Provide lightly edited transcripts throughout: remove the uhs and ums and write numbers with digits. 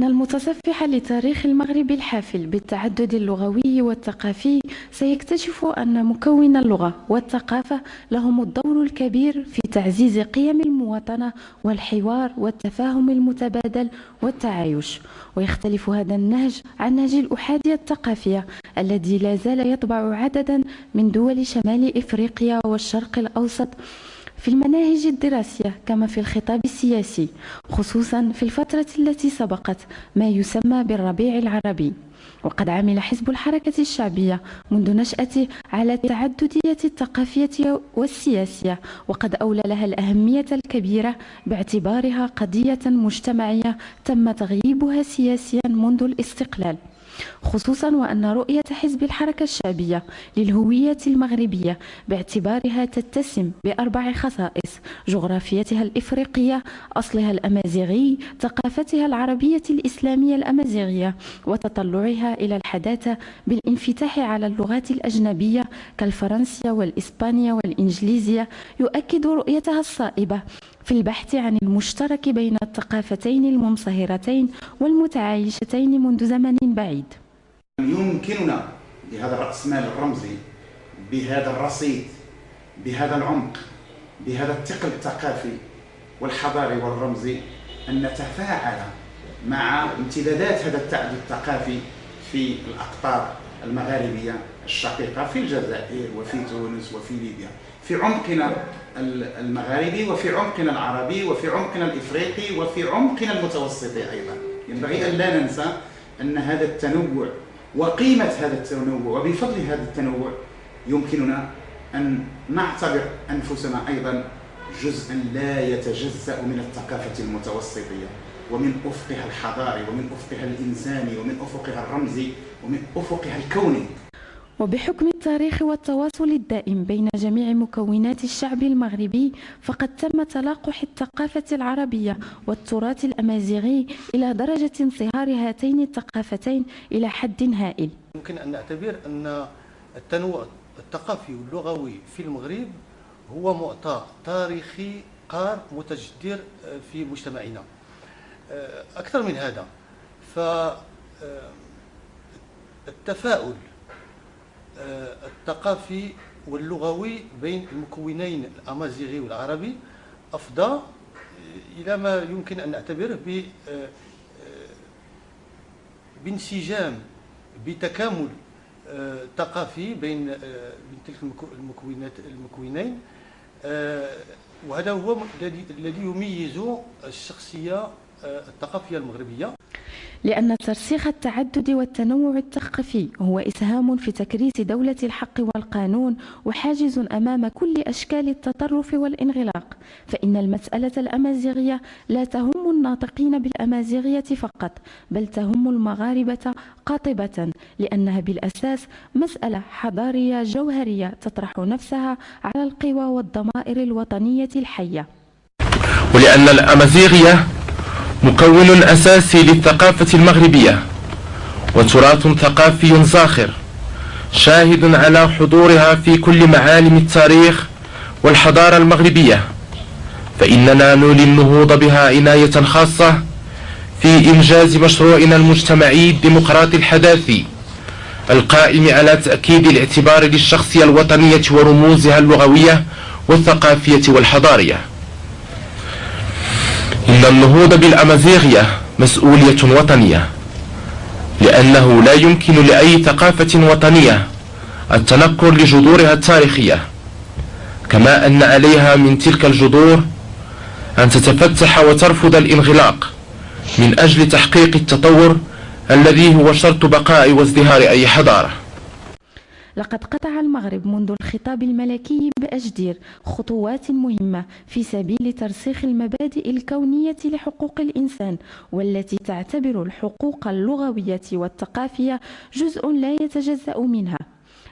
إن المتصفح لتاريخ المغرب الحافل بالتعدد اللغوي والثقافي سيكتشف أن مكون اللغة والثقافة لهم الدور الكبير في تعزيز قيم المواطنة والحوار والتفاهم المتبادل والتعايش. ويختلف هذا النهج عن نهج الأحادية الثقافية الذي لا زال يطبع عددا من دول شمال إفريقيا والشرق الأوسط في المناهج الدراسية كما في الخطاب السياسي، خصوصا في الفترة التي سبقت ما يسمى بالربيع العربي. وقد عمل حزب الحركة الشعبية منذ نشأته على التعددية الثقافية والسياسية، وقد أولى لها الأهمية الكبيرة باعتبارها قضية مجتمعية تم تغييبها سياسيا منذ الاستقلال، خصوصا وأن رؤية حزب الحركة الشعبية للهوية المغربية باعتبارها تتسم بأربع خصائص: جغرافيتها الإفريقية، أصلها الأمازيغي، ثقافتها العربية الإسلامية الأمازيغية، وتطلعها إلى الحداثة بالانفتاح على اللغات الأجنبية كالفرنسية والإسبانية والإنجليزية. يؤكد رؤيتها الصائبة في البحث عن المشترك بين الثقافتين المنصهرتين والمتعايشتين منذ زمن بعيد. يمكننا بهذا الرأسمال الرمزي، بهذا الرصيد، بهذا العمق، بهذا الثقل الثقافي والحضاري والرمزي أن نتفاعل مع امتدادات هذا التعدد الثقافي في الأقطار المغاربية الشقيقة، في الجزائر وفي تونس وفي ليبيا، في عمقنا المغاربي وفي عمقنا العربي وفي عمقنا الإفريقي وفي عمقنا المتوسطي أيضا. ينبغي أن لا ننسى أن هذا التنوع وقيمة هذا التنوع، وبفضل هذا التنوع يمكننا أن نعتبر أنفسنا أيضا جزءا لا يتجزأ من الثقافة المتوسطية، ومن أفقها الحضاري ومن أفقها الإنساني ومن أفقها الرمزي ومن أفقها الكوني. وبحكم التاريخ والتواصل الدائم بين جميع مكونات الشعب المغربي، فقد تم تلاقح الثقافة العربية والتراث الأمازيغي إلى درجة انصهار هاتين الثقافتين إلى حد هائل. يمكن أن نعتبر أن التنوع الثقافي واللغوي في المغرب هو معطى تاريخي قار متجدر في مجتمعنا. أكثر من هذا، فالتفاعل الثقافي واللغوي بين المكونين الأمازيغي والعربي أفضى إلى ما يمكن أن نعتبره بانسجام، بتكامل ثقافي بين تلك المكونين، وهذا هو الذي يميز الشخصية الثقافية المغربية. لأن ترسيخ التعدد والتنوع الثقافي هو إسهام في تكريس دولة الحق والقانون، وحاجز أمام كل أشكال التطرف والانغلاق. فإن المسألة الأمازيغية لا تهم الناطقين بالأمازيغية فقط، بل تهم المغاربة قاطبة، لأنها بالأساس مسألة حضارية جوهرية تطرح نفسها على القوى والضمائر الوطنية الحية. ولأن الأمازيغية مكون أساسي للثقافة المغربية وتراث ثقافي زاخر شاهد على حضورها في كل معالم التاريخ والحضارة المغربية، فإننا نولي النهوض بها عناية خاصة في إنجاز مشروعنا المجتمعي الديمقراطي الحداثي القائم على تأكيد الاعتبار للشخصية الوطنية ورموزها اللغوية والثقافية والحضارية. إن النهوض بالأمازيغية مسؤولية وطنية، لأنه لا يمكن لأي ثقافة وطنية التنكر لجذورها التاريخية، كما أن عليها من تلك الجذور أن تتفتح وترفض الانغلاق من أجل تحقيق التطور الذي هو شرط بقاء وازدهار أي حضارة. لقد قطع المغرب منذ الخطاب الملكي بأجدير خطوات مهمة في سبيل ترسيخ المبادئ الكونية لحقوق الإنسان، والتي تعتبر الحقوق اللغوية والثقافية جزء لا يتجزأ منها.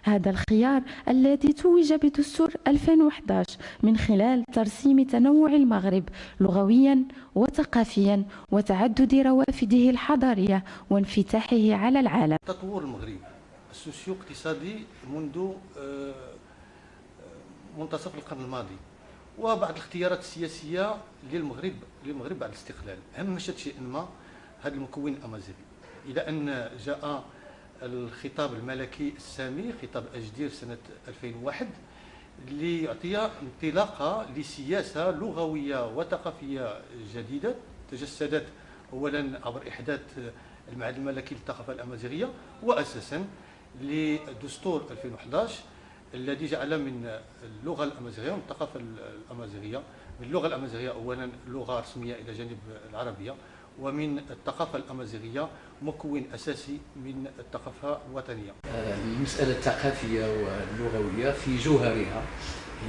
هذا الخيار الذي توج بدستور 2011 من خلال ترسيم تنوع المغرب لغويا وثقافيا وتعدد روافده الحضارية وانفتاحه على العالم. تطور المغرب السوسيو اقتصادي منذ منتصف القرن الماضي، وبعض الاختيارات السياسية للمغرب بعد الاستقلال همشت شيئا ما هذا المكون الأمازيغي، إلى أن جاء الخطاب الملكي السامي، خطاب أجدير سنة 2001، ليعطي انطلاقة لسياسة لغوية وثقافية جديدة تجسدت أولا عبر إحداث المعهد الملكي للثقافة الأمازيغية، وأساسا لدستور 2011 الذي جعل من اللغة الأمازيغية ومن الثقافة الأمازيغية، من اللغة الأمازيغية أولا لغة رسمية إلى جانب العربية، ومن الثقافة الأمازيغية مكون أساسي من الثقافة الوطنية. المسألة الثقافية واللغوية في جوهرها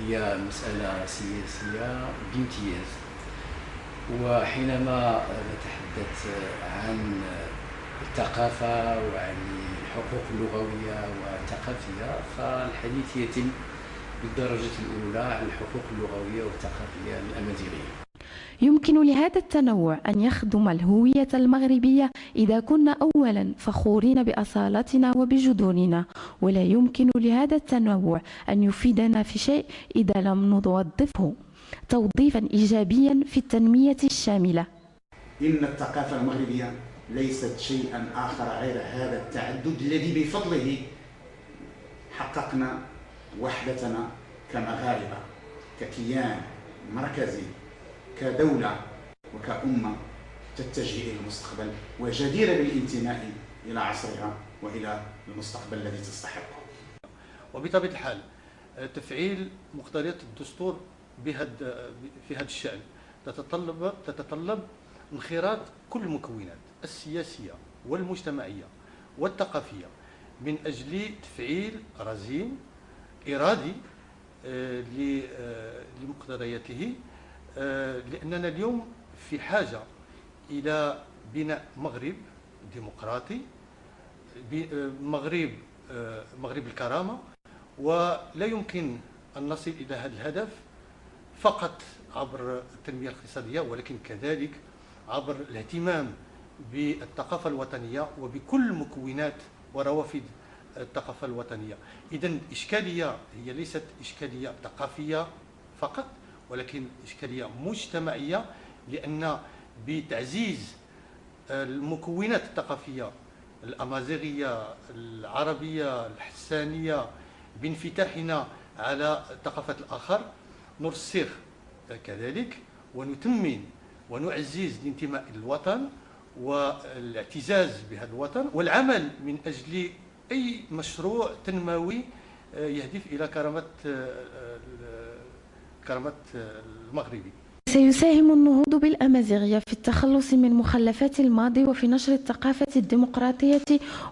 هي مسألة سياسية بامتياز، وحينما نتحدث عن الثقافة وعن الحقوق اللغوية والثقافية فالحديث يتم بالدرجة الأولى عن الحقوق اللغوية والثقافية الأمازيغية. يمكن لهذا التنوع أن يخدم الهوية المغربية إذا كنا أولا فخورين بأصالتنا وبجذورنا، ولا يمكن لهذا التنوع أن يفيدنا في شيء إذا لم نوظفه توظيفا إيجابيا في التنمية الشاملة. إن الثقافة المغربية ليست شيئا آخر غير هذا التعدد الذي بفضله حققنا وحدتنا كمغاربة، ككيان مركزي، كدولة وكأمة تتجه إلى المستقبل وجديرة بالانتماء إلى عصرها وإلى المستقبل الذي تستحقه. وبطبيعة الحال تفعيل مقتضيات الدستور في هذا الشأن تتطلب انخراط كل المكونات السياسية والمجتمعية والثقافية من أجل تفعيل رزين إرادي لمقتضياته، لأننا اليوم في حاجة إلى بناء مغرب ديمقراطي، مغرب الكرامة، ولا يمكن أن نصل إلى هذا الهدف فقط عبر التنمية الاقتصادية، ولكن كذلك عبر الاهتمام بالثقافة الوطنية وبكل مكونات وروافد الثقافة الوطنية. إذن الإشكالية هي ليست إشكالية ثقافية فقط، ولكن إشكالية مجتمعية، لأن بتعزيز المكونات الثقافية الأمازيغية العربية الحسانية بانفتاحنا على ثقافة الآخر نرسخ كذلك ونتمن ونعزز الانتماء للوطن والاعتزاز بهذا الوطن والعمل من أجل أي مشروع تنموي يهدف إلى كرامة المغربي. سيساهم النهوض بالأمازيغية في التخلص من مخلفات الماضي وفي نشر الثقافة الديمقراطية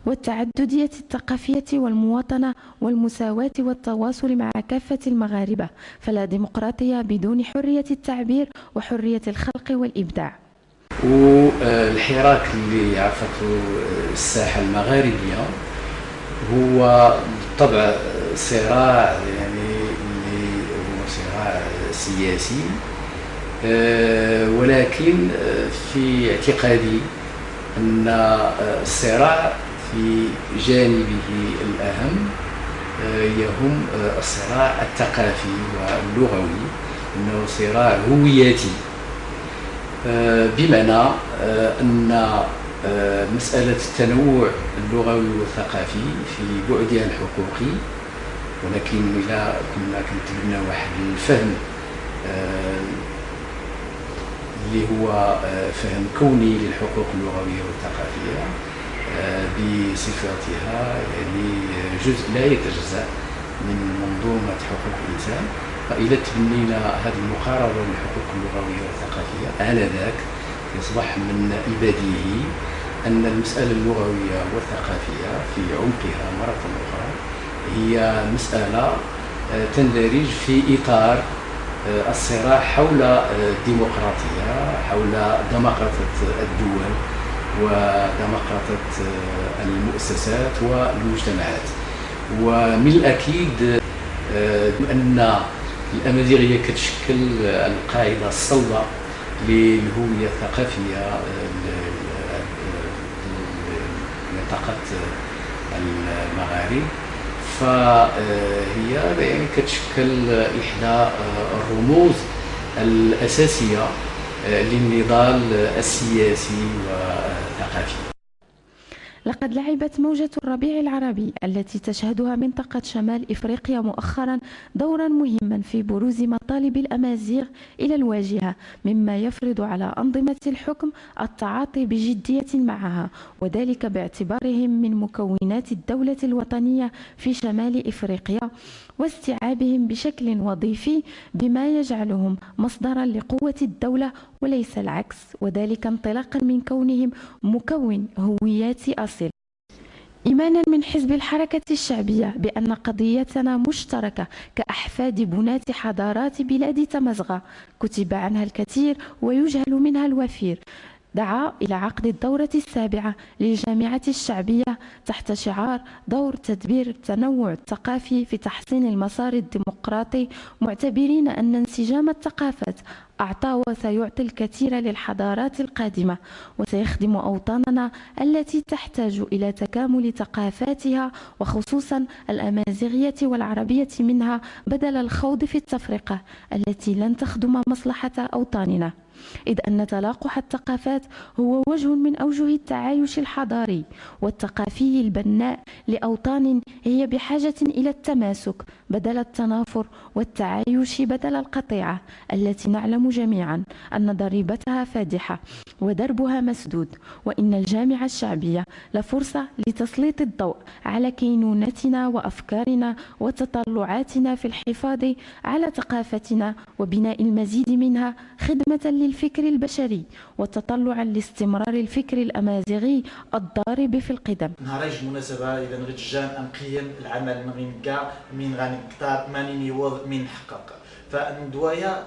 والتعددية الثقافية والمواطنة والمساواة والتواصل مع كافة المغاربة، فلا ديمقراطية بدون حرية التعبير وحرية الخلق والإبداع. والحراك اللي عرفته الساحة المغاربية هو بالطبع صراع اللي هو صراع سياسي، ولكن في اعتقادي أن الصراع في جانبه الأهم يهم الصراع الثقافي واللغوي، أنه صراع هوياتي، بمعنى أن مسألة التنوع اللغوي والثقافي في بعدها الحقوقي، ولكن إذا كنا كنتبنى واحد الفهم اللي هو فهم كوني للحقوق اللغوية والثقافية بصفاتها جزء لا يتجزأ من منظومة حقوق الإنسان، فإذا تبنينا هذه المقاربة بين الحقوق اللغوية والثقافية آنذاك يصبح من البديهي أن المسألة اللغوية والثقافية في عمقها مرة أخرى هي مسألة تندرج في إطار الصراع حول الديمقراطية، حول ديمقراطية الدول وديمقراطية المؤسسات والمجتمعات. ومن الأكيد أن الأمازيغية كتشكل القاعدة الصلبة للهوية الثقافية لمنطقة المغارب، فهي كتشكل إحدى الرموز الأساسية للنضال السياسي والثقافي. لقد لعبت موجة الربيع العربي التي تشهدها منطقة شمال إفريقيا مؤخرا دورا مهما في بروز مطالب الأمازيغ إلى الواجهة، مما يفرض على أنظمة الحكم التعاطي بجدية معها، وذلك باعتبارهم من مكونات الدولة الوطنية في شمال إفريقيا واستيعابهم بشكل وظيفي بما يجعلهم مصدرا لقوة الدولة وليس العكس، وذلك انطلاقا من كونهم مكون هويات أصيل. إيمانا من حزب الحركة الشعبية بأن قضيتنا مشتركة كأحفاد بناة حضارات بلاد تمزغة كتب عنها الكثير ويجهل منها الوفير، دعا إلى عقد الدورة السابعة للجامعة الشعبية تحت شعار دور تدبير التنوع الثقافي في تحسين المسار الديمقراطي، معتبرين أن انسجام الثقافات أعطى وسيعطي الكثير للحضارات القادمة وسيخدم أوطاننا التي تحتاج إلى تكامل ثقافاتها وخصوصا الأمازيغية والعربية منها، بدل الخوض في التفرقة التي لن تخدم مصلحة أوطاننا، إذ أن تلاقح الثقافات هو وجه من أوجه التعايش الحضاري والثقافي البناء لأوطان هي بحاجة إلى التماسك بدل التنافر، والتعايش بدل القطيعة التي نعلم جميعا أن ضريبتها فادحة ودربها مسدود. وإن الجامعة الشعبية لفرصة لتسليط الضوء على كينونتنا وأفكارنا وتطلعاتنا في الحفاظ على ثقافتنا وبناء المزيد منها خدمة للفكر البشري وتطلعا لاستمرار الفكر الأمازيغي الضارب في القدم. نهاريج مناسبة إذا نغتجان أنقيا العمل نغنكا من غنكتار مانين يوض من حقق فندوايا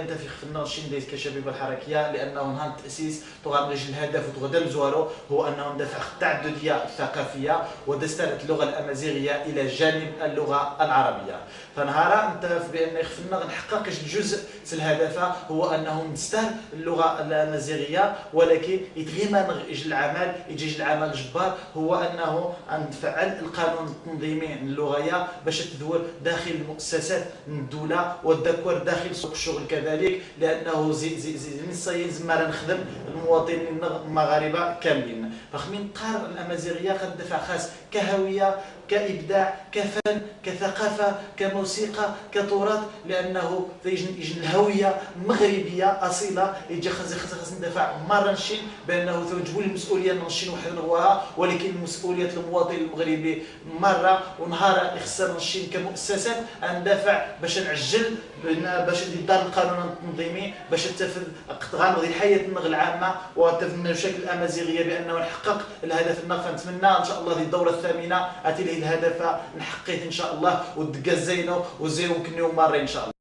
انت في خفنا شين ديس كشباب الحركيه لانه نهار التاسيس تغنج الهدف وتغدل زوارو هو انه ندفع التعدديه الثقافيه ودسترت اللغه الامازيغيه الى جانب اللغه العربيه. فنهار انت بان خفنا نحقق الجزء الهدف هو انه نستهل اللغه الامازيغيه، ولكن يتغيما العمل يجي العمل جبار هو انه نفعل القانون التنظيمي اللغويه باش تدور داخل المؤسسات الدولة والذكر داخل سوق الشغل كذلك، لأنه زي ما نخدم المواطنين المغاربة كاملين. فخمين قار الأمازيغية قد دفع خاص كهوية كإبداع كفن كثقافة كموسيقى كتراث، لأنه يجي الهوية مغربية أصيلة يجي خاص ندفع مرة نشين بأنه توجب المسؤولية نشين واحد نغواها، ولكن مسؤولية المواطن المغربي مرة ونهار يخسر نشين كمؤسسات ندافع باش نعجل باش يدار القانون التنظيمي باش تفذ غنغ ديال الحياة العامة وتفذ بشكل الأمازيغية بأنه نحقق الهدف النقطة. نتمنى إن شاء الله هذه الدورة الثامنة أتي له الهدف نحققه إن شاء الله ودقا زينو وزيرو كنيو ماري إن شاء الله.